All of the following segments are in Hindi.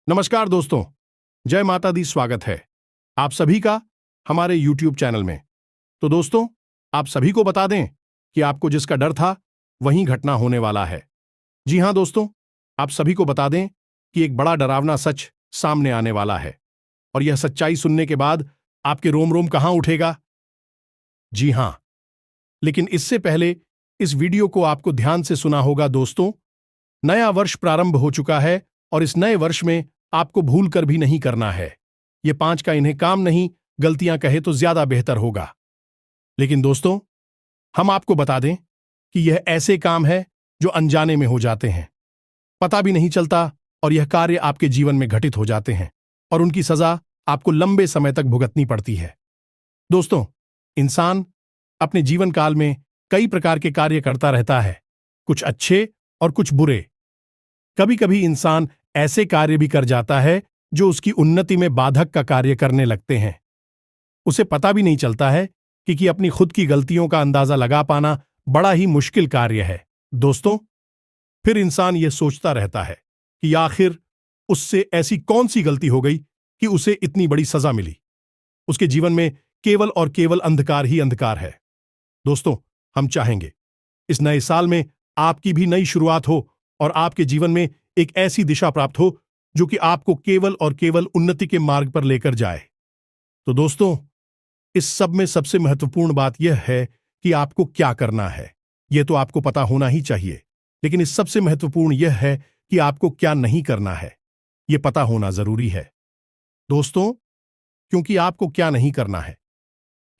नमस्कार दोस्तों, जय माता दी। स्वागत है आप सभी का हमारे YouTube चैनल में। तो दोस्तों, आप सभी को बता दें कि आपको जिसका डर था वहीं घटना होने वाला है। जी हां दोस्तों, आप सभी को बता दें कि एक बड़ा डरावना सच सामने आने वाला है और यह सच्चाई सुनने के बाद आपके रोम रोम कहां उठेगा। जी हां, लेकिन इससे पहले इस वीडियो को आपको ध्यान से सुना होगा। दोस्तों, नया वर्ष प्रारंभ हो चुका है और इस नए वर्ष में आपको भूल कर भी नहीं करना है। ये 5 का इन्हें काम नहीं, गलतियां कहे तो ज्यादा बेहतर होगा। लेकिन दोस्तों, हम आपको बता दें कि यह ऐसे काम है जो अनजाने में हो जाते हैं, पता भी नहीं चलता और यह कार्य आपके जीवन में घटित हो जाते हैं और उनकी सजा आपको लंबे समय तक भुगतनी पड़ती है। दोस्तों, इंसान अपने जीवन काल में कई प्रकार के कार्य करता रहता है, कुछ अच्छे और कुछ बुरे। कभी कभी इंसान ऐसे कार्य भी कर जाता है जो उसकी उन्नति में बाधक का कार्य करने लगते हैं। उसे पता भी नहीं चलता है कि अपनी खुद की गलतियों का अंदाजा लगा पाना बड़ा ही मुश्किल कार्य है। दोस्तों, फिर इंसान यह सोचता रहता है कि आखिर उससे ऐसी कौन सी गलती हो गई कि उसे इतनी बड़ी सजा मिली। उसके जीवन में केवल और केवल अंधकार ही अंधकार है। दोस्तों, हम चाहेंगे इस नए साल में आपकी भी नई शुरुआत हो और आपके जीवन में एक ऐसी दिशा प्राप्त हो जो कि आपको केवल और केवल उन्नति के मार्ग पर लेकर जाए। तो दोस्तों, इस सब में सबसे महत्वपूर्ण बात यह है कि आपको क्या करना है। यह तो आपको पता होना ही चाहिए, लेकिन इस सबसे महत्वपूर्ण यह है कि आपको क्या नहीं करना है। यह पता होना जरूरी है दोस्तों, क्योंकि आपको क्या नहीं करना है।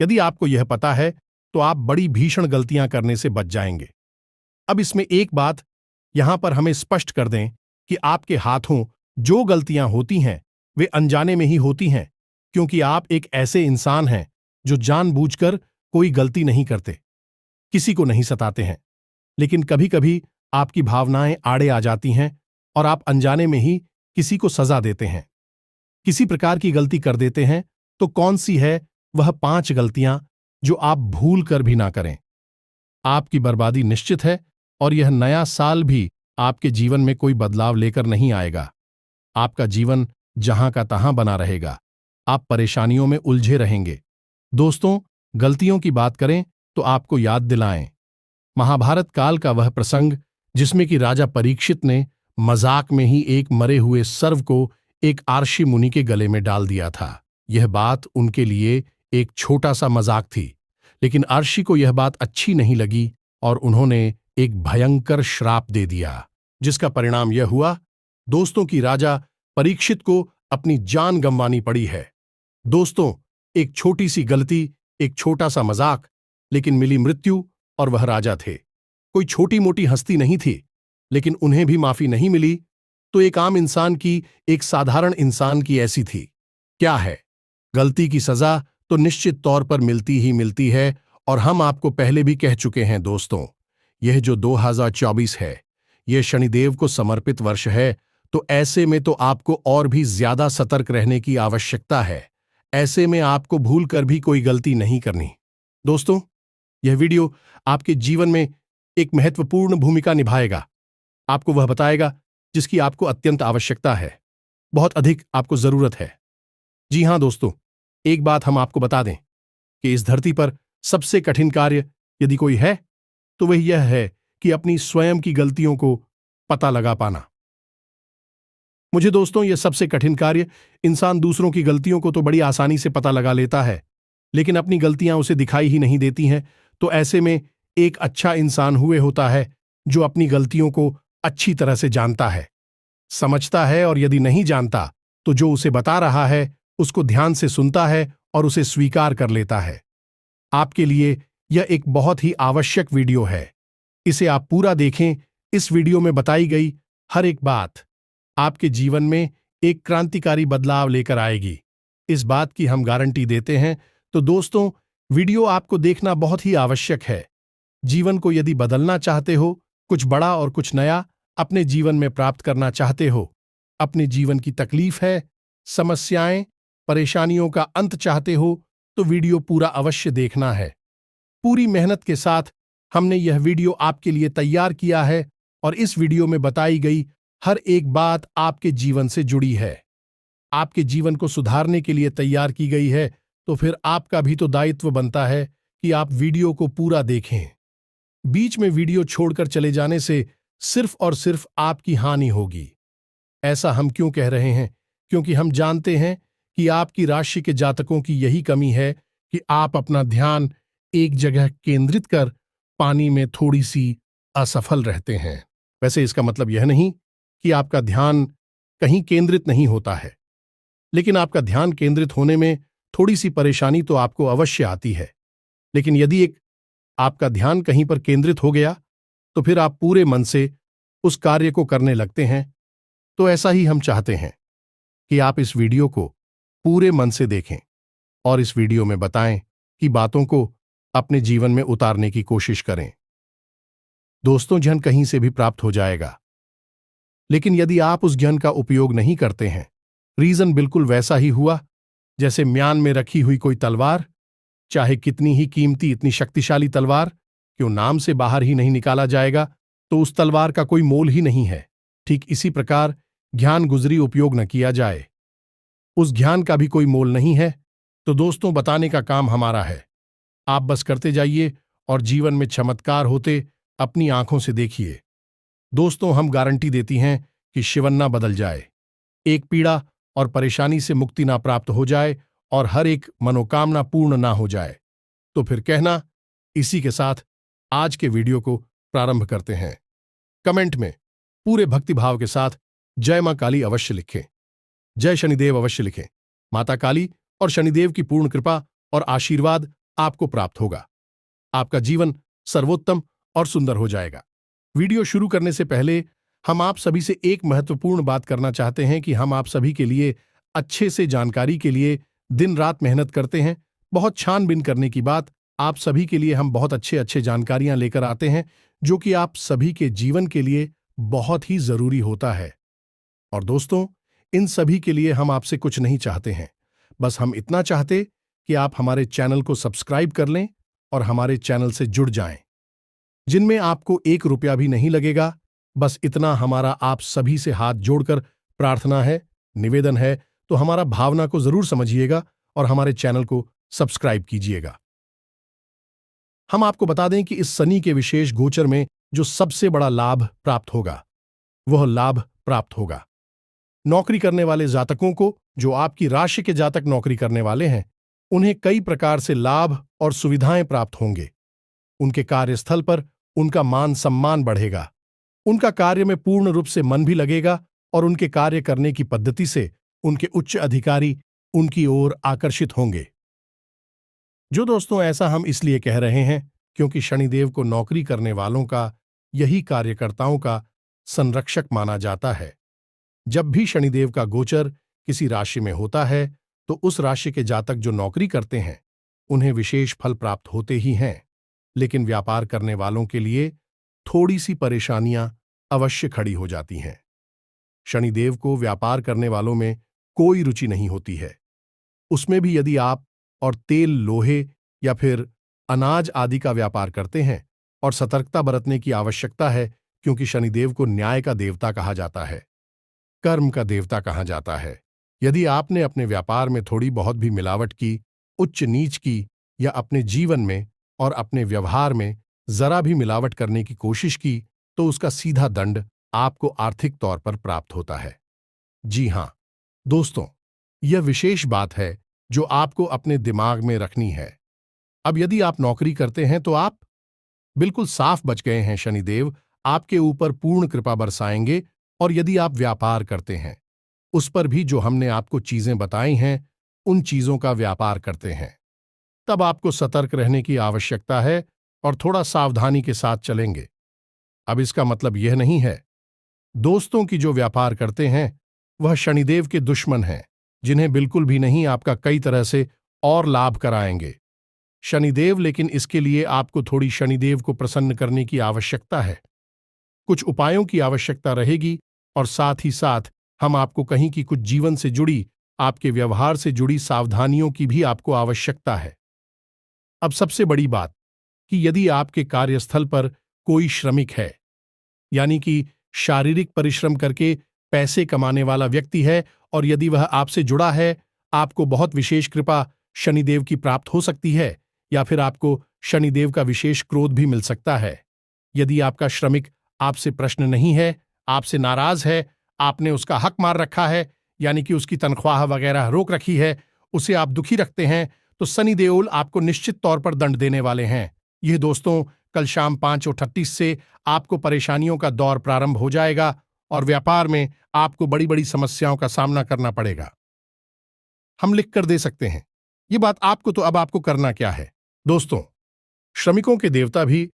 यदि आपको यह पता है तो आप बड़ी भीषण गलतियां करने से बच जाएंगे। अब इसमें एक बात यहां पर हमें स्पष्ट कर दें कि आपके हाथों जो गलतियां होती हैं वे अनजाने में ही होती हैं, क्योंकि आप एक ऐसे इंसान हैं जो जानबूझकर कोई गलती नहीं करते, किसी को नहीं सताते हैं। लेकिन कभी कभी आपकी भावनाएं आड़े आ जाती हैं और आप अनजाने में ही किसी को सजा देते हैं, किसी प्रकार की गलती कर देते हैं। तो कौन सी है वह 5 गलतियां जो आप भूल कर भी ना करें। आपकी बर्बादी निश्चित है और यह नया साल भी आपके जीवन में कोई बदलाव लेकर नहीं आएगा। आपका जीवन जहां का तहां बना रहेगा, आप परेशानियों में उलझे रहेंगे। दोस्तों, गलतियों की बात करें तो आपको याद दिलाएं महाभारत काल का वह प्रसंग जिसमें कि राजा परीक्षित ने मजाक में ही एक मरे हुए सर्व को एक आर्षि मुनि के गले में डाल दिया था। यह बात उनके लिए एक छोटा सा मजाक थी, लेकिन आर्षि को यह बात अच्छी नहीं लगी और उन्होंने एक भयंकर श्राप दे दिया, जिसका परिणाम यह हुआ दोस्तों की राजा परीक्षित को अपनी जान गंवानी पड़ी है। दोस्तों, एक छोटी सी गलती, एक छोटा सा मजाक, लेकिन मिली मृत्यु और वह राजा थे। कोई छोटी मोटी हस्ती नहीं थी, लेकिन उन्हें भी माफी नहीं मिली तो एक आम इंसान की, एक साधारण इंसान की ऐसी थी। क्या है? गलती की सजा तो निश्चित तौर पर मिलती ही मिलती है और हम आपको पहले भी कह चुके हैं। दोस्तों, यह जो 2024 है, यह शनिदेव को समर्पित वर्ष है, तो ऐसे में तो आपको और भी ज्यादा सतर्क रहने की आवश्यकता है। ऐसे में आपको भूल कर भी कोई गलती नहीं करनी। दोस्तों, यह वीडियो आपके जीवन में एक महत्वपूर्ण भूमिका निभाएगा। आपको वह बताएगा जिसकी आपको अत्यंत आवश्यकता है, बहुत अधिक आपको जरूरत है। जी हां दोस्तों, एक बात हम आपको बता दें कि इस धरती पर सबसे कठिन कार्य यदि कोई है तो वह यह है कि अपनी स्वयं की गलतियों को पता लगा पाना। मुझे दोस्तों, यह सबसे कठिन कार्य, इंसान दूसरों की गलतियों को तो बड़ी आसानी से पता लगा लेता है, लेकिन अपनी गलतियां उसे दिखाई ही नहीं देती हैं। तो ऐसे में एक अच्छा इंसान हुए होता है जो अपनी गलतियों को अच्छी तरह से जानता है, समझता है, और यदि नहीं जानता तो जो उसे बता रहा है उसको ध्यान से सुनता है और उसे स्वीकार कर लेता है। आपके लिए यह एक बहुत ही आवश्यक वीडियो है, इसे आप पूरा देखें। इस वीडियो में बताई गई हर एक बात आपके जीवन में एक क्रांतिकारी बदलाव लेकर आएगी, इस बात की हम गारंटी देते हैं। तो दोस्तों, वीडियो आपको देखना बहुत ही आवश्यक है। जीवन को यदि बदलना चाहते हो, कुछ बड़ा और कुछ नया अपने जीवन में प्राप्त करना चाहते हो, अपने जीवन की तकलीफ है, समस्याएं, परेशानियों का अंत चाहते हो, तो वीडियो पूरा अवश्य देखना है। पूरी मेहनत के साथ हमने यह वीडियो आपके लिए तैयार किया है और इस वीडियो में बताई गई हर एक बात आपके जीवन से जुड़ी है, आपके जीवन को सुधारने के लिए तैयार की गई है। तो फिर आपका भी तो दायित्व बनता है कि आप वीडियो को पूरा देखें। बीच में वीडियो छोड़कर चले जाने से सिर्फ और सिर्फ आपकी हानि होगी। ऐसा हम क्यों कह रहे हैं? क्योंकि हम जानते हैं कि आपकी राशि के जातकों की यही कमी है कि आप अपना ध्यान एक जगह केंद्रित कर पानी में थोड़ी सी असफल रहते हैं। वैसे इसका मतलब यह नहीं कि आपका ध्यान कहीं केंद्रित नहीं होता है, लेकिन आपका ध्यान केंद्रित होने में थोड़ी सी परेशानी तो आपको अवश्य आती है। लेकिन यदि एक आपका ध्यान कहीं पर केंद्रित हो गया तो फिर आप पूरे मन से उस कार्य को करने लगते हैं। तो ऐसा ही हम चाहते हैं कि आप इस वीडियो को पूरे मन से देखें और इस वीडियो में बताएं कि बातों को अपने जीवन में उतारने की कोशिश करें। दोस्तों, ज्ञान कहीं से भी प्राप्त हो जाएगा, लेकिन यदि आप उस ज्ञान का उपयोग नहीं करते हैं, रीजन बिल्कुल वैसा ही हुआ जैसे म्यान में रखी हुई कोई तलवार। चाहे कितनी ही कीमती, इतनी शक्तिशाली तलवार क्यों नाम से बाहर ही नहीं निकाला जाएगा तो उस तलवार का कोई मोल ही नहीं है। ठीक इसी प्रकार ज्ञान गुजरी उपयोग न किया जाए, उस ज्ञान का भी कोई मोल नहीं है। तो दोस्तों, बताने का काम हमारा है, आप बस करते जाइए और जीवन में चमत्कार होते अपनी आंखों से देखिए। दोस्तों, हम गारंटी देती हैं कि शिवन्ना बदल जाए, एक पीड़ा और परेशानी से मुक्ति ना प्राप्त हो जाए और हर एक मनोकामना पूर्ण ना हो जाए। तो फिर कहना, इसी के साथ आज के वीडियो को प्रारंभ करते हैं। कमेंट में पूरे भक्तिभाव के साथ जय मां काली अवश्य लिखें, जय शनिदेव अवश्य लिखें। माता काली और शनिदेव की पूर्ण कृपा और आशीर्वाद आपको प्राप्त होगा। आपका जीवन सर्वोत्तम और सुंदर हो जाएगा। वीडियो शुरू करने से पहले हम आप सभी से एक महत्वपूर्ण बात करना चाहते हैं कि हम आप सभी के लिए अच्छे से जानकारी के लिए दिन रात मेहनत करते हैं। बहुत छानबीन करने की बात, आप सभी के लिए हम बहुत अच्छे अच्छे जानकारियां लेकर आते हैं जो कि आप सभी के जीवन के लिए बहुत ही जरूरी होता है। और दोस्तों, इन सभी के लिए हम आपसे कुछ नहीं चाहते हैं, बस हम इतना चाहते कि आप हमारे चैनल को सब्सक्राइब कर लें और हमारे चैनल से जुड़ जाएं, जिनमें आपको 1 रुपया भी नहीं लगेगा। बस इतना हमारा आप सभी से हाथ जोड़कर प्रार्थना है, निवेदन है। तो हमारा भावना को जरूर समझिएगा और हमारे चैनल को सब्सक्राइब कीजिएगा। हम आपको बता दें कि इस शनि के विशेष गोचर में जो सबसे बड़ा लाभ प्राप्त होगा, वह लाभ प्राप्त होगा नौकरी करने वाले जातकों को। जो आपकी राशि के जातक नौकरी करने वाले हैं, उन्हें कई प्रकार से लाभ और सुविधाएं प्राप्त होंगे। उनके कार्यस्थल पर उनका मान सम्मान बढ़ेगा, उनका कार्य में पूर्ण रूप से मन भी लगेगा और उनके कार्य करने की पद्धति से उनके उच्च अधिकारी उनकी ओर आकर्षित होंगे। जो दोस्तों, ऐसा हम इसलिए कह रहे हैं क्योंकि शनिदेव को नौकरी करने वालों का, यही कार्यकर्ताओं का संरक्षक माना जाता है। जब भी शनिदेव का गोचर किसी राशि में होता है तो उस राशि के जातक जो नौकरी करते हैं उन्हें विशेष फल प्राप्त होते ही हैं। लेकिन व्यापार करने वालों के लिए थोड़ी सी परेशानियां अवश्य खड़ी हो जाती हैं। शनिदेव को व्यापार करने वालों में कोई रुचि नहीं होती है। उसमें भी यदि आप और तेल, लोहे या फिर अनाज आदि का व्यापार करते हैं, और सतर्कता बरतने की आवश्यकता है क्योंकि शनिदेव को न्याय का देवता कहा जाता है, कर्म का देवता कहा जाता है। यदि आपने अपने व्यापार में थोड़ी बहुत भी मिलावट की, उच्च नीच की, या अपने जीवन में और अपने व्यवहार में जरा भी मिलावट करने की कोशिश की, तो उसका सीधा दंड आपको आर्थिक तौर पर प्राप्त होता है। जी हां दोस्तों, यह विशेष बात है जो आपको अपने दिमाग में रखनी है। अब यदि आप नौकरी करते हैं तो आप बिल्कुल साफ बच गए हैं। शनिदेव आपके ऊपर पूर्ण कृपा बरसाएंगे। और यदि आप व्यापार करते हैं, उस पर भी जो हमने आपको चीजें बताई हैं, उन चीजों का व्यापार करते हैं, तब आपको सतर्क रहने की आवश्यकता है और थोड़ा सावधानी के साथ चलेंगे। अब इसका मतलब यह नहीं है दोस्तों कि जो व्यापार करते हैं वह शनिदेव के दुश्मन हैं, जिन्हें बिल्कुल भी नहीं आपका कई तरह से और लाभ कराएंगे शनिदेव। लेकिन इसके लिए आपको थोड़ी शनिदेव को प्रसन्न करने की आवश्यकता है, कुछ उपायों की आवश्यकता रहेगी, और साथ ही साथ हम आपको कहीं की कुछ जीवन से जुड़ी, आपके व्यवहार से जुड़ी सावधानियों की भी आपको आवश्यकता है। अब सबसे बड़ी बात कि यदि आपके कार्यस्थल पर कोई श्रमिक है, यानी कि शारीरिक परिश्रम करके पैसे कमाने वाला व्यक्ति है और यदि वह आपसे जुड़ा है, आपको बहुत विशेष कृपा शनिदेव की प्राप्त हो सकती है या फिर आपको शनिदेव का विशेष क्रोध भी मिल सकता है। यदि आपका श्रमिक आपसे प्रश्न नहीं है, आपसे नाराज है, आपने उसका हक मार रखा है, यानी कि उसकी तनख्वाह वगैरह रोक रखी है, उसे आप दुखी रखते हैं, तो शनि देओल आपको निश्चित तौर पर दंड देने वाले हैं। यह दोस्तों कल शाम 5:38 से आपको परेशानियों का दौर प्रारंभ हो जाएगा और व्यापार में आपको बड़ी बड़ी समस्याओं का सामना करना पड़ेगा। हम लिख कर दे सकते हैं ये बात आपको, तो अब आपको करना क्या है दोस्तों? श्रमिकों के देवता भी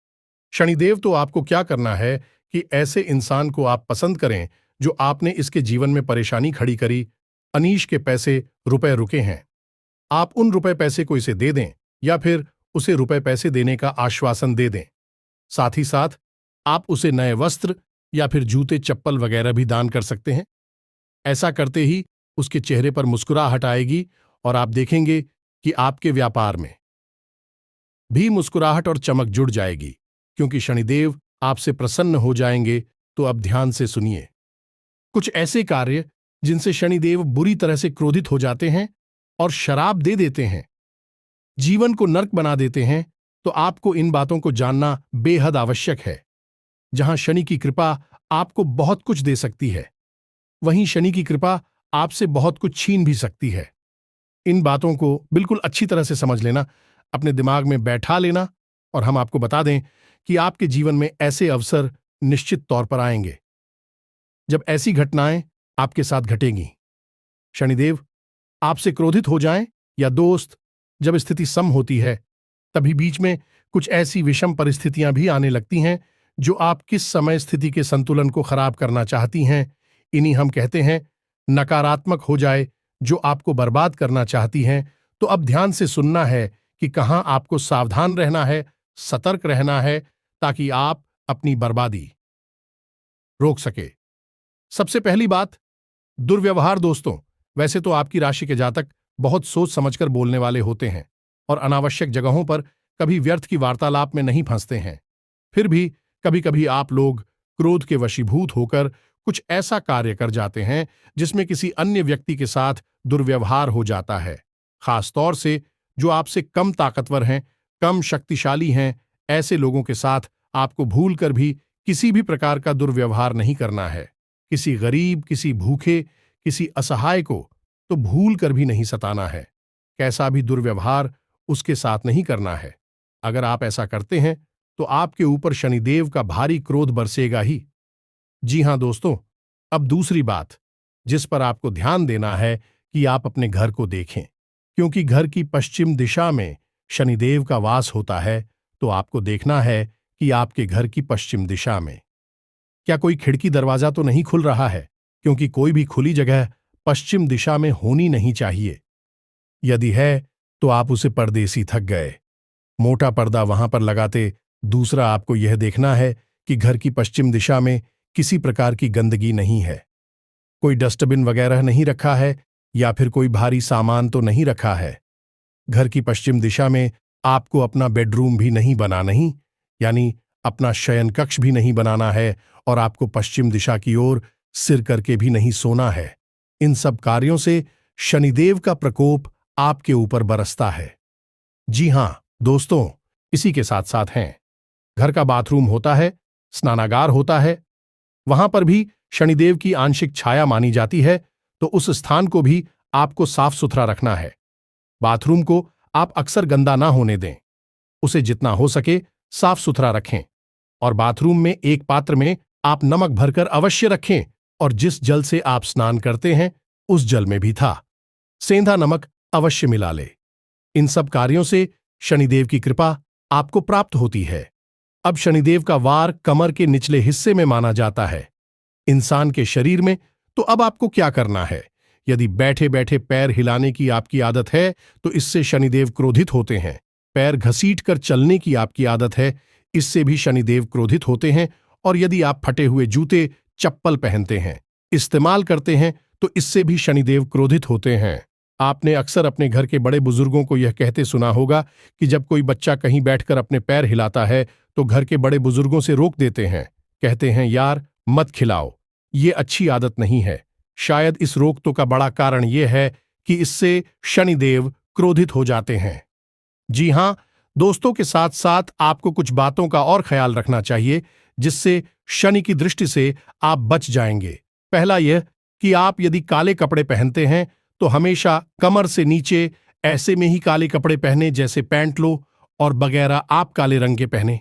शनिदेव, तो आपको क्या करना है कि ऐसे इंसान को आप पसंद करें जो आपने इसके जीवन में परेशानी खड़ी करी, अनीश के पैसे रुपए रुके हैं, आप उन रुपए पैसे को इसे दे दें या फिर उसे रुपए पैसे देने का आश्वासन दे दें। साथ ही साथ आप उसे नए वस्त्र या फिर जूते चप्पल वगैरह भी दान कर सकते हैं। ऐसा करते ही उसके चेहरे पर मुस्कुराहट आएगी और आप देखेंगे कि आपके व्यापार में भी मुस्कुराहट और चमक जुड़ जाएगी, क्योंकि शनिदेव आपसे प्रसन्न हो जाएंगे। तो अब ध्यान से सुनिए कुछ ऐसे कार्य जिनसे शनिदेव बुरी तरह से क्रोधित हो जाते हैं और शराब दे देते हैं, जीवन को नर्क बना देते हैं, तो आपको इन बातों को जानना बेहद आवश्यक है। जहां शनि की कृपा आपको बहुत कुछ दे सकती है, वहीं शनि की कृपा आपसे बहुत कुछ छीन भी सकती है। इन बातों को बिल्कुल अच्छी तरह से समझ लेना, अपने दिमाग में बैठा लेना, और हम आपको बता दें कि आपके जीवन में ऐसे अवसर निश्चित तौर पर आएंगे जब ऐसी घटनाएं आपके साथ घटेंगी। शनिदेव आपसे क्रोधित हो जाएं या दोस्त, जब स्थिति सम होती है तभी बीच में कुछ ऐसी विषम परिस्थितियां भी आने लगती हैं जो आप किस समय स्थिति के संतुलन को खराब करना चाहती हैं। इन्हीं हम कहते हैं नकारात्मक हो जाए, जो आपको बर्बाद करना चाहती हैं। तो अब ध्यान से सुनना है कि कहां आपको सावधान रहना है, सतर्क रहना है, ताकि आप अपनी बर्बादी रोक सके। सबसे पहली बात, दुर्व्यवहार। दोस्तों, वैसे तो आपकी राशि के जातक बहुत सोच समझकर बोलने वाले होते हैं और अनावश्यक जगहों पर कभी व्यर्थ की वार्तालाप में नहीं फंसते हैं। फिर भी कभी कभी आप लोग क्रोध के वशीभूत होकर कुछ ऐसा कार्य कर जाते हैं जिसमें किसी अन्य व्यक्ति के साथ दुर्व्यवहार हो जाता है। खासतौर से जो आपसे कम ताकतवर हैं, कम शक्तिशाली हैं, ऐसे लोगों के साथ आपको भूल कर भी किसी भी प्रकार का दुर्व्यवहार नहीं करना है। किसी गरीब, किसी भूखे, किसी असहाय को तो भूल कर भी नहीं सताना है। कैसा भी दुर्व्यवहार उसके साथ नहीं करना है। अगर आप ऐसा करते हैं तो आपके ऊपर शनिदेव का भारी क्रोध बरसेगा ही। जी हां दोस्तों, अब दूसरी बात जिस पर आपको ध्यान देना है कि आप अपने घर को देखें, क्योंकि घर की पश्चिम दिशा में शनिदेव का वास होता है। तो आपको देखना है कि आपके घर की पश्चिम दिशा में क्या कोई खिड़की दरवाजा तो नहीं खुल रहा है, क्योंकि कोई भी खुली जगह पश्चिम दिशा में होनी नहीं चाहिए। यदि है तो आप उसे परदेसी थक गए, मोटा पर्दा वहां पर लगाते। दूसरा, आपको यह देखना है कि घर की पश्चिम दिशा में किसी प्रकार की गंदगी नहीं है, कोई डस्टबिन वगैरह नहीं रखा है या फिर कोई भारी सामान तो नहीं रखा है। घर की पश्चिम दिशा में आपको अपना बेडरूम भी नहीं बनाना, यानी अपना शयन कक्ष भी नहीं बनाना है, और आपको पश्चिम दिशा की ओर सिर करके भी नहीं सोना है। इन सब कार्यों से शनिदेव का प्रकोप आपके ऊपर बरसता है। जी हां दोस्तों, इसी के साथ साथ हैं घर का बाथरूम होता है, स्नानागार होता है, वहां पर भी शनिदेव की आंशिक छाया मानी जाती है। तो उस स्थान को भी आपको साफ सुथरा रखना है। बाथरूम को आप अक्सर गंदा ना होने दें, उसे जितना हो सके साफ सुथरा रखें, और बाथरूम में एक पात्र में आप नमक भरकर अवश्य रखें, और जिस जल से आप स्नान करते हैं उस जल में भी था सेंधा नमक अवश्य मिला ले। इन सब कार्यों से शनिदेव की कृपा आपको प्राप्त होती है। अब शनिदेव का वार कमर के निचले हिस्से में माना जाता है इंसान के शरीर में। तो अब आपको क्या करना है? यदि बैठे बैठे पैर हिलाने की आपकी आदत है तो इससे शनिदेव क्रोधित होते हैं। पैर घसीट कर चलने की आपकी आदत है, इससे भी शनिदेव क्रोधित होते हैं। और यदि आप फटे हुए जूते चप्पल पहनते हैं, इस्तेमाल करते हैं, तो इससे भी शनिदेव क्रोधित होते हैं। आपने अक्सर अपने घर के बड़े बुजुर्गों को यह कहते सुना होगा कि जब कोई बच्चा कहीं बैठकर अपने पैर हिलाता है तो घर के बड़े बुजुर्गों से रोक देते हैं, कहते हैं यार मत खिलाओ। ये अच्छी आदत नहीं है। शायद इस रोग का बड़ा कारण यह है कि इससे शनिदेव क्रोधित हो जाते हैं। जी हां, दोस्तों के साथ साथ आपको कुछ बातों का और ख्याल रखना चाहिए जिससे शनि की दृष्टि से आप बच जाएंगे। पहला यह कि आप यदि काले कपड़े पहनते हैं तो हमेशा कमर से नीचे ऐसे में ही काले कपड़े पहने, जैसे पैंट लो और वगैरह आप काले रंग के पहने,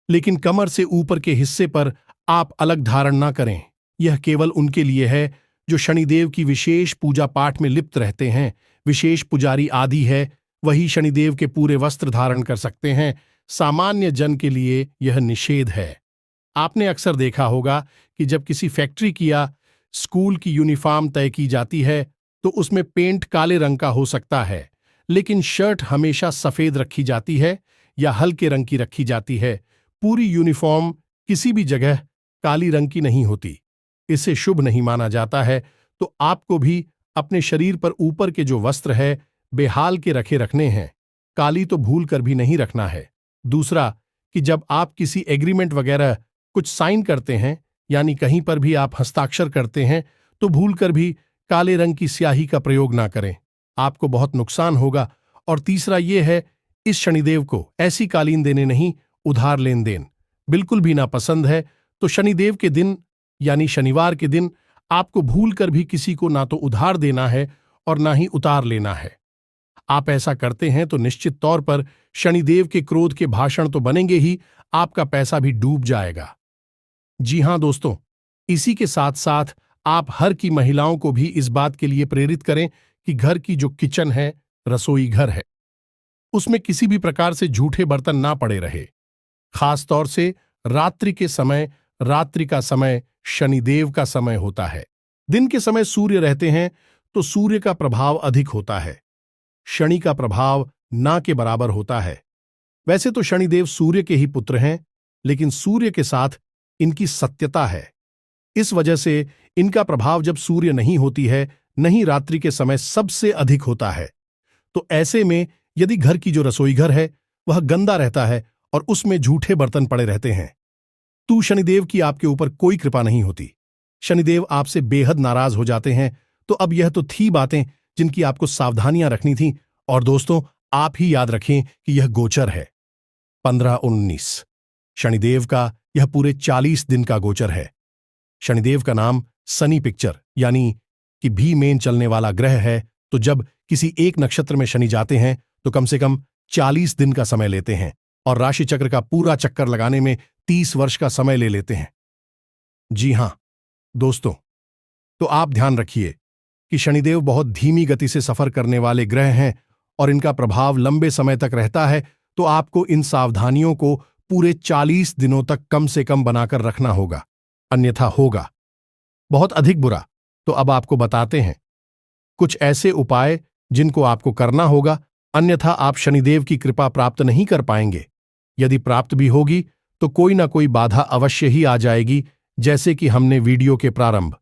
लेकिन कमर से ऊपर के हिस्से पर आप अलग धारण ना करें। यह केवल उनके लिए है जो शनिदेव की विशेष पूजा पाठ में लिप्त रहते हैं। विशेष पुजारी आदि है, वही शनिदेव के पूरे वस्त्र धारण कर सकते हैं। सामान्य जन के लिए यह निषेध है। आपने अक्सर देखा होगा कि जब किसी फैक्ट्री की या स्कूल की यूनिफॉर्म तय की जाती है तो उसमें पेंट काले रंग का हो सकता है, लेकिन शर्ट हमेशा सफेद रखी जाती है या हल्के रंग की रखी जाती है। पूरी यूनिफॉर्म किसी भी जगह काली रंग की नहीं होती। इसे शुभ नहीं माना जाता है। तो आपको भी अपने शरीर पर ऊपर के जो वस्त्र है बेहाल के रखने हैं। काली तो भूल कर भी नहीं रखना है। दूसरा कि जब आप किसी एग्रीमेंट वगैरह कुछ साइन करते हैं, यानी कहीं पर भी आप हस्ताक्षर करते हैं, तो भूल कर भी काले रंग की स्याही का प्रयोग ना करें, आपको बहुत नुकसान होगा। और तीसरा यह है, इस शनिदेव को ऐसी कालीन देने नहीं, उधार लेन देन बिल्कुल भी ना पसंद है। तो शनिदेव के दिन यानी शनिवार के दिन आपको भूल कर भी किसी को ना तो उधार देना है और ना ही उतार लेना है। आप ऐसा करते हैं तो निश्चित तौर पर शनिदेव के क्रोध के भाषण तो बनेंगे ही, आपका पैसा भी डूब जाएगा। जी हां दोस्तों, इसी के साथ साथ आप हर की महिलाओं को भी इस बात के लिए प्रेरित करें कि घर की जो किचन है, रसोई घर है, उसमें किसी भी प्रकार से झूठे बर्तन ना पड़े रहे। खास तौर से रात्रि के समय। रात्रि का समय शनिदेव का समय होता है। दिन के समय सूर्य रहते हैं तो सूर्य का प्रभाव अधिक होता है, शनि का प्रभाव ना के बराबर होता है। वैसे तो शनिदेव सूर्य के ही पुत्र हैं, लेकिन सूर्य के साथ इनकी सत्यता है। इस वजह से इनका प्रभाव जब सूर्य नहीं होती है, नहीं रात्रि के समय सबसे अधिक होता है। तो ऐसे में यदि घर की जो रसोई घर है वह गंदा रहता है और उसमें झूठे बर्तन पड़े रहते हैं, तो शनिदेव की आपके ऊपर कोई कृपा नहीं होती। शनिदेव आपसे बेहद नाराज हो जाते हैं। तो अब यह तो थी बातें जिनकी आपको सावधानियां रखनी थी। और दोस्तों, आप ही याद रखें कि यह गोचर है 15-19। शनिदेव का यह पूरे 40 दिन का गोचर है। शनिदेव का नाम सनी पिक्चर यानी कि भी मेन चलने वाला ग्रह है। तो जब किसी एक नक्षत्र में शनि जाते हैं तो कम से कम 40 दिन का समय लेते हैं और राशि चक्र का पूरा चक्कर लगाने में 30 वर्ष का समय ले लेते हैं। जी हां दोस्तों, तो आप ध्यान रखिए कि शनिदेव बहुत धीमी गति से सफर करने वाले ग्रह हैं और इनका प्रभाव लंबे समय तक रहता है। तो आपको इन सावधानियों को पूरे 40 दिनों तक कम से कम बनाकर रखना होगा, अन्यथा होगा बहुत अधिक बुरा। तो अब आपको बताते हैं कुछ ऐसे उपाय जिनको आपको करना होगा, अन्यथा आप शनिदेव की कृपा प्राप्त नहीं कर पाएंगे। यदि प्राप्त भी होगी तो कोई ना कोई बाधा अवश्य ही आ जाएगी। जैसे कि हमने वीडियो के प्रारंभ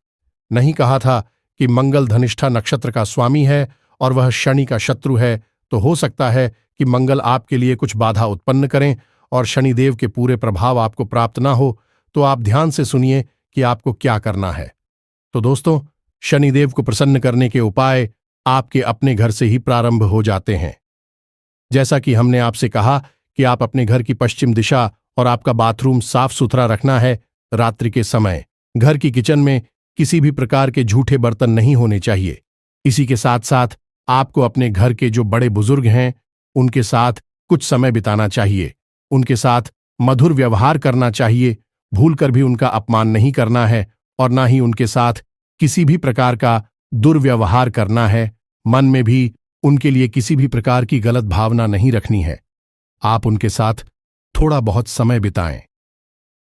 नहीं कहा था कि मंगल धनिष्ठा नक्षत्र का स्वामी है और वह शनि का शत्रु है, तो हो सकता है कि मंगल आपके लिए कुछ बाधा उत्पन्न करें और शनिदेव के पूरे प्रभाव आपको प्राप्त ना हो। तो आप ध्यान से सुनिए कि आपको क्या करना है। तो दोस्तों, शनिदेव को प्रसन्न करने के उपाय आपके अपने घर से ही प्रारंभ हो जाते हैं। जैसा कि हमने आपसे कहा कि आप अपने घर की पश्चिम दिशा और आपका बाथरूम साफ सुथरा रखना है। रात्रि के समय घर की किचन में किसी भी प्रकार के झूठे बर्तन नहीं होने चाहिए। इसी के साथ साथ आपको अपने घर के जो बड़े बुजुर्ग हैं उनके साथ कुछ समय बिताना चाहिए, उनके साथ मधुर व्यवहार करना चाहिए। भूलकर भी उनका अपमान नहीं करना है और ना ही उनके साथ किसी भी प्रकार का दुर्व्यवहार करना है। मन में भी उनके लिए किसी भी प्रकार की गलत भावना नहीं रखनी है। आप उनके साथ थोड़ा बहुत समय बिताएं।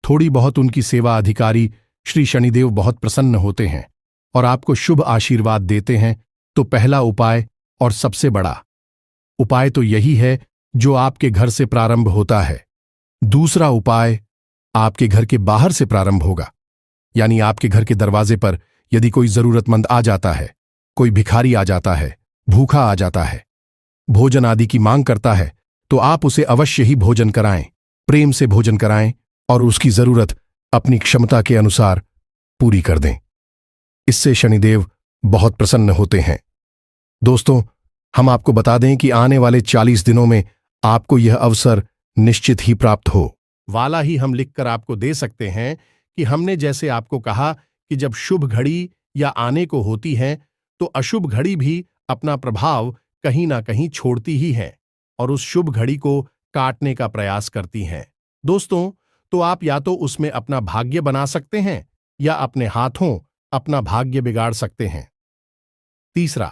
थोड़ी बहुत उनकी सेवा अधिकारी श्री शनिदेव बहुत प्रसन्न होते हैं और आपको शुभ आशीर्वाद देते हैं। तो पहला उपाय और सबसे बड़ा उपाय तो यही है जो आपके घर से प्रारंभ होता है। दूसरा उपाय आपके घर के बाहर से प्रारंभ होगा, यानी आपके घर के दरवाजे पर यदि कोई जरूरतमंद आ जाता है, कोई भिखारी आ जाता है, भूखा आ जाता है, भोजन आदि की मांग करता है, तो आप उसे अवश्य ही भोजन कराएं, प्रेम से भोजन कराएं और उसकी जरूरत अपनी क्षमता के अनुसार पूरी कर दें। इससे शनिदेव बहुत प्रसन्न होते हैं। दोस्तों, हम आपको बता दें कि आने वाले 40 दिनों में आपको यह अवसर निश्चित ही प्राप्त हो वाला ही हम लिखकर आपको दे सकते हैं कि हमने जैसे आपको कहा कि जब शुभ घड़ी या आने को होती है तो अशुभ घड़ी भी अपना प्रभाव कहीं ना कहीं छोड़ती ही है और उस शुभ घड़ी को काटने का प्रयास करती हैं। दोस्तों, तो आप या तो उसमें अपना भाग्य बना सकते हैं या अपने हाथों अपना भाग्य बिगाड़ सकते हैं। तीसरा,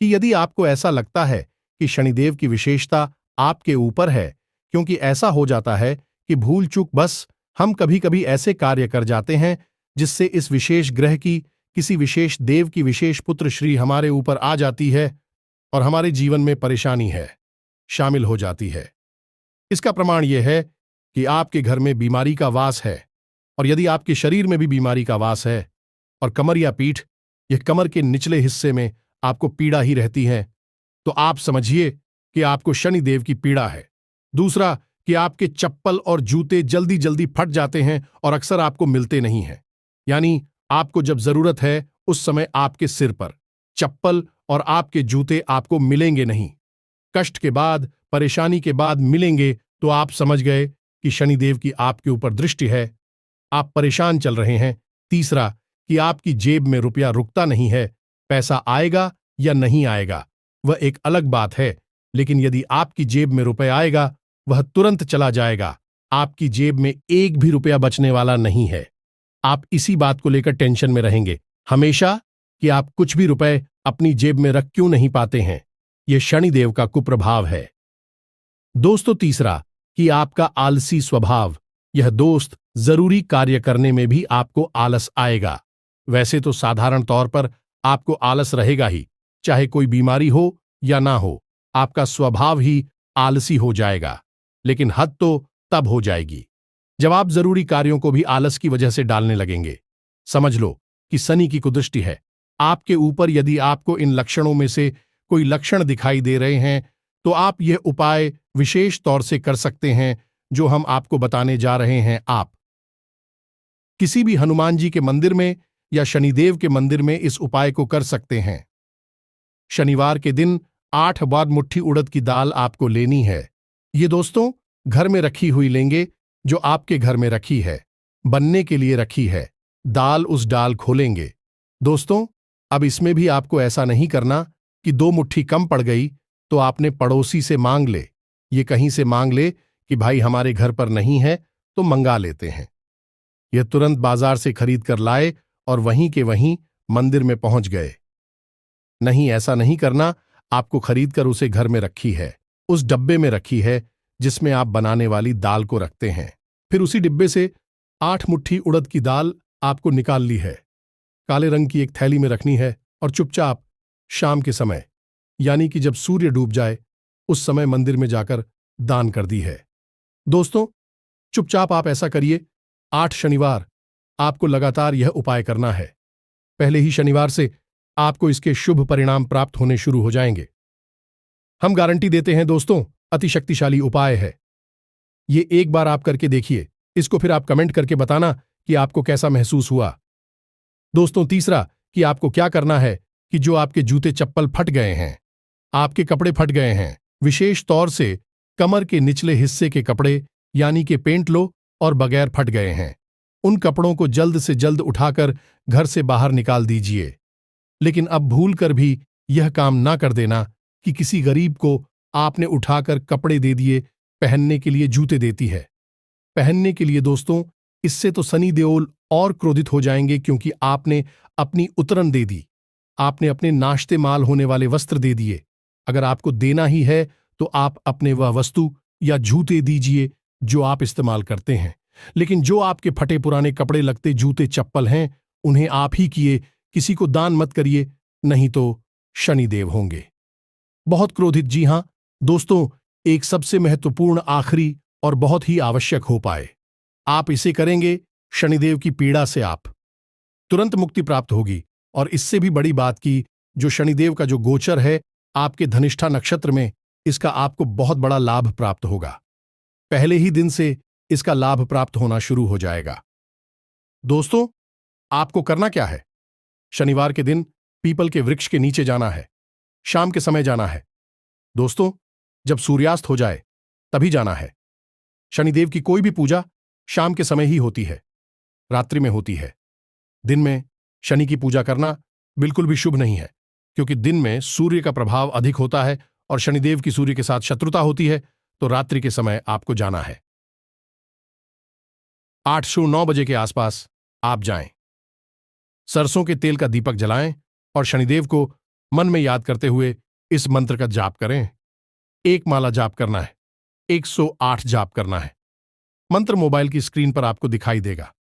कि यदि आपको ऐसा लगता है कि शनिदेव की विशेषता आपके ऊपर है, क्योंकि ऐसा हो जाता है कि भूल चूक बस हम कभी कभी ऐसे कार्य कर जाते हैं जिससे इस विशेष ग्रह की किसी विशेष देव की विशेष पुत्र श्री हमारे ऊपर आ जाती है और हमारे जीवन में परेशानी है शामिल हो जाती है। इसका प्रमाण यह है कि आपके घर में बीमारी का वास है, और यदि आपके शरीर में भी बीमारी का वास है और कमर या पीठ, यह कमर के निचले हिस्से में आपको पीड़ा ही रहती है, तो आप समझिए कि आपको शनिदेव की पीड़ा है। दूसरा, कि आपके चप्पल और जूते जल्दी जल्दी फट जाते हैं और अक्सर आपको मिलते नहीं हैं, यानी आपको जब जरूरत है उस समय आपके सिर पर चप्पल और आपके जूते आपको मिलेंगे नहीं। कष्ट के बाद, परेशानी के बाद मिलेंगे तो आप समझ गए कि शनिदेव की आपके ऊपर दृष्टि है, आप परेशान चल रहे हैं। तीसरा, कि आपकी जेब में रुपया रुकता नहीं है, पैसा आएगा या नहीं आएगा वह एक अलग बात है, लेकिन यदि आपकी जेब में रुपया आएगा वह तुरंत चला जाएगा, आपकी जेब में एक भी रुपया बचने वाला नहीं है। आप इसी बात को लेकर टेंशन में रहेंगे हमेशा कि आप कुछ भी रुपए अपनी जेब में रख क्यों नहीं पाते हैं। यह शनिदेव का कुप्रभाव है। दोस्तों, तीसरा, कि आपका आलसी स्वभाव, यह दोस्त जरूरी कार्य करने में भी आपको आलस आएगा। वैसे तो साधारण तौर पर आपको आलस रहेगा ही, चाहे कोई बीमारी हो या ना हो, आपका स्वभाव ही आलसी हो जाएगा। लेकिन हद तो तब हो जाएगी जब आप जरूरी कार्यों को भी आलस की वजह से डालने लगेंगे। समझ लो कि शनि की कुदृष्टि है आपके ऊपर। यदि आपको इन लक्षणों में से कोई लक्षण दिखाई दे रहे हैं तो आप यह उपाय विशेष तौर से कर सकते हैं जो हम आपको बताने जा रहे हैं। आप किसी भी हनुमान जी के मंदिर में या शनिदेव के मंदिर में इस उपाय को कर सकते हैं। शनिवार के दिन 8 बार मुट्ठी उड़द की दाल आपको लेनी है। ये दोस्तों घर में रखी हुई लेंगे, जो आपके घर में रखी है, बनने के लिए रखी है। उस दाल खोलेंगे। दोस्तों, अब इसमें भी आपको ऐसा नहीं करना कि 2 मुट्ठी कम पड़ गई तो आपने पड़ोसी से मांग ले। ये कहीं से मांग ले कि भाई हमारे घर पर नहीं है तो मंगा लेते हैं। यह तुरंत बाजार से खरीद कर लाए और वहीं के वहीं मंदिर में पहुंच गए। नहीं, ऐसा नहीं करना। आपको खरीद कर उसे घर में रखी है, उस डब्बे में रखी है जिसमें आप बनाने वाली दाल को रखते हैं। फिर उसी डिब्बे से 8 मुट्ठी उड़द की दाल आपको निकाल ली है, काले रंग की एक थैली में रखनी है और चुपचाप शाम के समय, यानी कि जब सूर्य डूब जाए उस समय मंदिर में जाकर दान कर दी है। दोस्तों, चुपचाप आप ऐसा करिए। 8 शनिवार आपको लगातार यह उपाय करना है। पहले ही शनिवार से आपको इसके शुभ परिणाम प्राप्त होने शुरू हो जाएंगे। हम गारंटी देते हैं दोस्तों, अति शक्तिशाली उपाय है। ये एक बार आप करके देखिए, इसको फिर आप कमेंट करके बताना कि आपको कैसा महसूस हुआ। दोस्तों, तीसरा, कि आपको क्या करना है कि जो आपके जूते चप्पल फट गए हैं, आपके कपड़े फट गए हैं, विशेष तौर से कमर के निचले हिस्से के कपड़े यानी कि पेंट लो और बगैर फट गए हैं, उन कपड़ों को जल्द से जल्द उठाकर घर से बाहर निकाल दीजिए। लेकिन अब भूल कर भी यह काम ना कर देना कि किसी गरीब को आपने उठाकर कपड़े दे दिए, पहनने के लिए जूते देती है पहनने के लिए। दोस्तों, इससे तो शनि देओल और क्रोधित हो जाएंगे, क्योंकि आपने अपनी उतरन दे दी, आपने अपने नाश्ते माल होने वाले वस्त्र दे दिए। अगर आपको देना ही है तो आप अपने वह वस्तु या जूते दीजिए जो आप इस्तेमाल करते हैं। लेकिन जो आपके फटे पुराने कपड़े लगते जूते चप्पल हैं, उन्हें आप ही किए, किसी को दान मत करिए, नहीं तो शनिदेव होंगे बहुत क्रोधित। जी हां दोस्तों, एक सबसे महत्वपूर्ण, आखिरी और बहुत ही आवश्यक हो पाए, आप इसे करेंगे, शनिदेव की पीड़ा से आप तुरंत मुक्ति प्राप्त होगी। और इससे भी बड़ी बात की, जो शनिदेव का जो गोचर है आपके धनिष्ठा नक्षत्र में, इसका आपको बहुत बड़ा लाभ प्राप्त होगा। पहले ही दिन से इसका लाभ प्राप्त होना शुरू हो जाएगा। दोस्तों, आपको करना क्या है? शनिवार के दिन पीपल के वृक्ष के नीचे जाना है। शाम के समय जाना है। दोस्तों, जब सूर्यास्त हो जाए तभी जाना है। शनिदेव की कोई भी पूजा शाम के समय ही होती है, रात्रि में होती है। दिन में शनि की पूजा करना बिल्कुल भी शुभ नहीं है, क्योंकि दिन में सूर्य का प्रभाव अधिक होता है और शनिदेव की सूर्य के साथ शत्रुता होती है। तो रात्रि के समय आपको जाना है। 8 से 9 बजे के आसपास आप जाएं। सरसों के तेल का दीपक जलाएं और शनिदेव को मन में याद करते हुए इस मंत्र का जाप करें। एक माला जाप करना है, 108 जाप करना है। मंत्र मोबाइल की स्क्रीन पर आपको दिखाई देगा।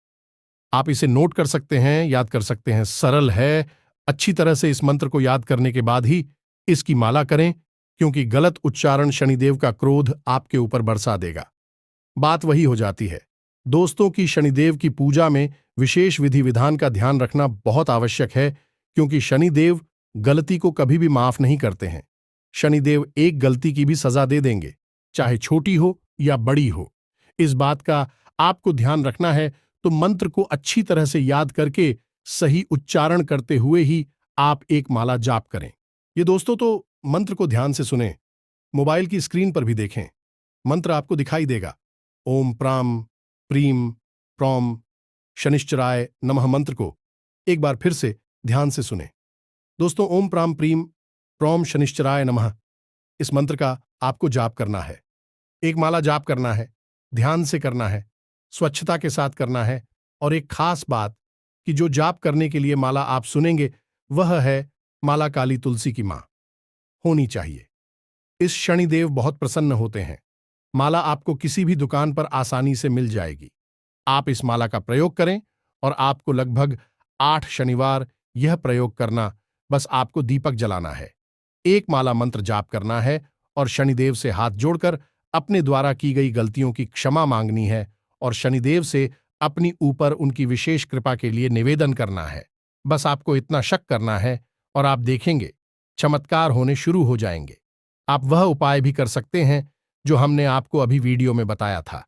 आप इसे नोट कर सकते हैं, याद कर सकते हैं। सरल है। अच्छी तरह से इस मंत्र को याद करने के बाद ही इसकी माला करें, क्योंकि गलत उच्चारण शनिदेव का क्रोध आपके ऊपर बरसा देगा। बात वही हो जाती है दोस्तों की शनिदेव की पूजा में विशेष विधि विधान का ध्यान रखना बहुत आवश्यक है, क्योंकि शनिदेव गलती को कभी भी माफ नहीं करते हैं। शनिदेव एक गलती की भी सजा दे देंगे, चाहे छोटी हो या बड़ी हो। इस बात का आपको ध्यान रखना है, तो मंत्र को अच्छी तरह से याद करके सही उच्चारण करते हुए ही आप एक माला जाप करें। ये दोस्तों तो मंत्र को ध्यान से सुनें, मोबाइल की स्क्रीन पर भी देखें। मंत्र आपको दिखाई देगा। ओम प्राम प्रीम प्रौम शनिश्चराय नमः मंत्र को एक बार फिर से ध्यान से सुनें। दोस्तों, ओम प्राम प्रीम प्रौम शनिश्चराय नमः इस मंत्र का आपको जाप करना है। एक माला जाप करना है, ध्यान से करना है, स्वच्छता के साथ करना है। और एक खास बात कि जो जाप करने के लिए माला आप सुनेंगे वह है माला काली तुलसी की मां होनी चाहिए। इस शनिदेव बहुत प्रसन्न होते हैं। माला आपको किसी भी दुकान पर आसानी से मिल जाएगी। आप इस माला का प्रयोग करें और आपको लगभग 8 शनिवार यह प्रयोग करना। बस आपको दीपक जलाना है, एक माला मंत्र जाप करना है और शनिदेव से हाथ जोड़कर अपने द्वारा की गई गलतियों की क्षमा मांगनी है और शनिदेव से अपनी ऊपर उनकी विशेष कृपा के लिए निवेदन करना है। बस आपको इतना शक करना है और आप देखेंगे चमत्कार होने शुरू हो जाएंगे। आप वह उपाय भी कर सकते हैं जो हमने आपको अभी वीडियो में बताया था।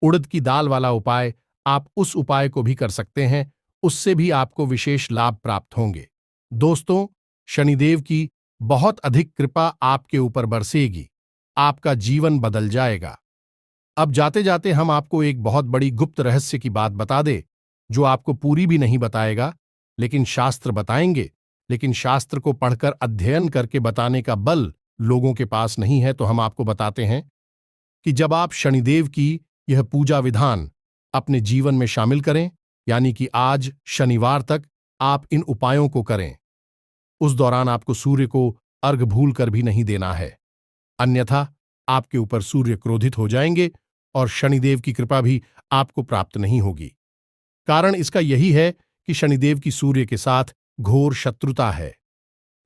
उड़द की दाल वाला उपाय, आप उस उपाय को भी कर सकते हैं, उससे भी आपको विशेष लाभ प्राप्त होंगे। दोस्तों, शनिदेव की बहुत अधिक कृपा आपके ऊपर बरसेगी, आपका जीवन बदल जाएगा। अब जाते जाते हम आपको एक बहुत बड़ी गुप्त रहस्य की बात बता दे, जो आपको पूरी भी नहीं बताएगा, लेकिन शास्त्र बताएंगे। लेकिन शास्त्र को पढ़कर अध्ययन करके बताने का बल लोगों के पास नहीं है, तो हम आपको बताते हैं कि जब आप शनिदेव की यह पूजा विधान अपने जीवन में शामिल करें, यानी कि आज शनिवार तक आप इन उपायों को करें, उस दौरान आपको सूर्य को अर्घ भूल कर भी नहीं देना है। अन्यथा आपके ऊपर सूर्य क्रोधित हो जाएंगे और शनिदेव की कृपा भी आपको प्राप्त नहीं होगी। कारण इसका यही है कि शनिदेव की सूर्य के साथ घोर शत्रुता है।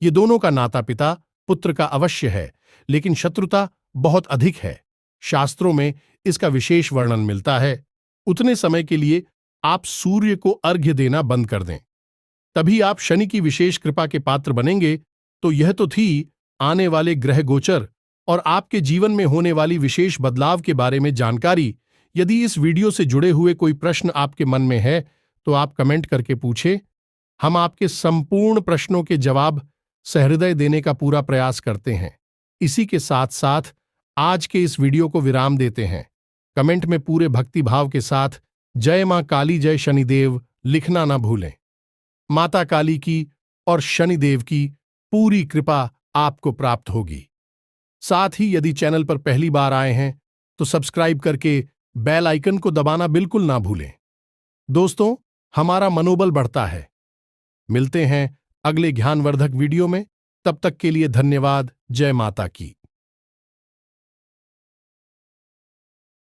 ये दोनों का नाता पिता पुत्र का अवश्य है, लेकिन शत्रुता बहुत अधिक है। शास्त्रों में इसका विशेष वर्णन मिलता है। उतने समय के लिए आप सूर्य को अर्घ्य देना बंद कर दें, तभी आप शनि की विशेष कृपा के पात्र बनेंगे। तो यह तो थी आने वाले ग्रह गोचर और आपके जीवन में होने वाली विशेष बदलाव के बारे में जानकारी। यदि इस वीडियो से जुड़े हुए कोई प्रश्न आपके मन में है तो आप कमेंट करके पूछें। हम आपके संपूर्ण प्रश्नों के जवाब सहृदय देने का पूरा प्रयास करते हैं। इसी के साथ साथ आज के इस वीडियो को विराम देते हैं। कमेंट में पूरे भक्ति भाव के साथ जय मां काली जय शनिदेव लिखना ना भूलें। माता काली की और शनिदेव की पूरी कृपा आपको प्राप्त होगी। साथ ही यदि चैनल पर पहली बार आए हैं तो सब्सक्राइब करके बेल आइकन को दबाना बिल्कुल ना भूलें। दोस्तों, हमारा मनोबल बढ़ता है। मिलते हैं अगले ज्ञानवर्धक वीडियो में। तब तक के लिए धन्यवाद। जय माता की।